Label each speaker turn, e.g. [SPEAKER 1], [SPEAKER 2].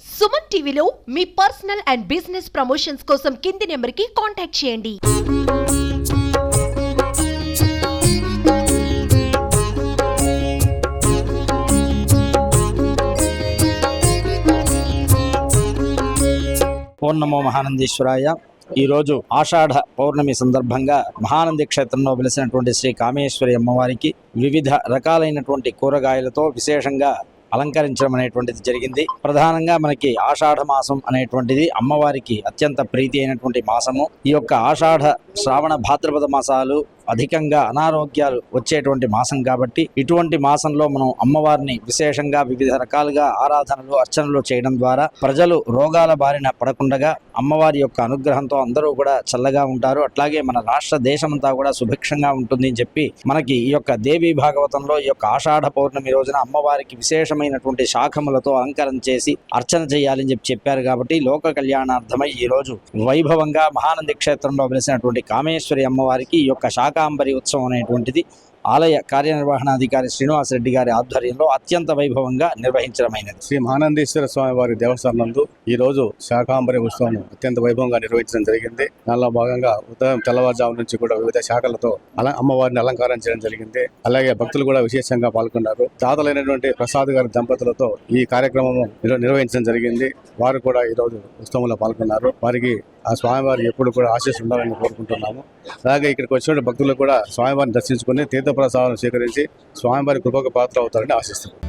[SPEAKER 1] సుమన్ టీవీలో మీ personal and business promotions కోసం కింది నెంబర్కి కాంటాక్ట్ చేయండి.
[SPEAKER 2] ఓం నమో మహానందీశ్వరాయ. ఈరోజు ఆషాఢ పౌర్ణమి సందర్భంగా మహానంది క్షేత్రంలో వెలిసినటువంటి శ్రీ కామేశ్వరి అమ్మవారికి వివిధ రకాలైనటువంటి కూరగాయలతో విశేషంగా అలంకరించడం అనేటువంటిది జరిగింది. ప్రధానంగా మనకి ఆషాఢ మాసం అనేటువంటిది అమ్మవారికి అత్యంత ప్రీతి అయినటువంటి మాసము. ఈ యొక్క ఆషాఢ శ్రావణ భాద్రపద మాసాలు అధికంగా అనారోగ్యాలు వచ్చేటువంటి మాసం కాబట్టి ఇటువంటి మాసంలో మనం అమ్మవారిని విశేషంగా వివిధ రకాలుగా ఆరాధనలు అర్చనలు చేయడం ద్వారా ప్రజలు రోగాల బారిన పడకుండా అమ్మవారి యొక్క అనుగ్రహంతో అందరూ కూడా చల్లగా ఉంటారు. అట్లాగే మన రాష్ట్ర దేశమంతా కూడా సుభిక్షంగా ఉంటుంది అని చెప్పి మనకి ఈ యొక్క దేవీ భాగవతంలో ఈ యొక్క ఆషాఢ పౌర్ణమి రోజున అమ్మవారికి విశేషమైనటువంటి శాఖములతో అలంకరణ చేసి అర్చన చేయాలని చెప్పారు. కాబట్టి లోక కళ్యాణార్థమై ఈ రోజు వైభవంగా మహానంది క్షేత్రంలో వెలిసినటువంటి కామేశ్వరి అమ్మవారికి ఈ యొక్క శాకాంబరి ఉత్సవం అనేటువంటిది ఆలయ కార్యనిర్వహణాధికారి శ్రీనివాసరెడ్డి గారి ఆధ్వర్యంలో అత్యంత వైభవంగా నిర్వహించడమైనది.
[SPEAKER 3] శ్రీ మహానందీశ్వర స్వామి వారి దేవస్థానంలో ఈ రోజు శాకాంబరి ఉత్సవం అత్యంత వైభవంగా నిర్వహించడం జరిగింది. దానిలో భాగంగా ఉదయం తెల్లవారుజాము నుంచి కూడా వివిధ శాఖలతో అమ్మవారిని అలంకారం చేయడం జరిగింది. అలాగే భక్తులు కూడా విశేషంగా పాల్గొన్నారు. దాతలైనటువంటి ప్రసాద్ గారి దంపతులతో ఈ కార్యక్రమం నిర్వహించడం జరిగింది. వారు కూడా ఈ రోజు ఉత్సవంలో పాల్గొన్నారు. వారికి ఆ స్వామివారి ఎప్పుడు కూడా ఆశీస్సులు ఉండాలని కోరుకుంటున్నాము. అలాగే ఇక్కడికి వచ్చిన భక్తులు కూడా స్వామివారిని దర్శించుకుని తీర్థప్రసాదాలను స్వీకరించి స్వామివారి కృపకు పాత్ర అవుతారని ఆశిస్తున్నాం.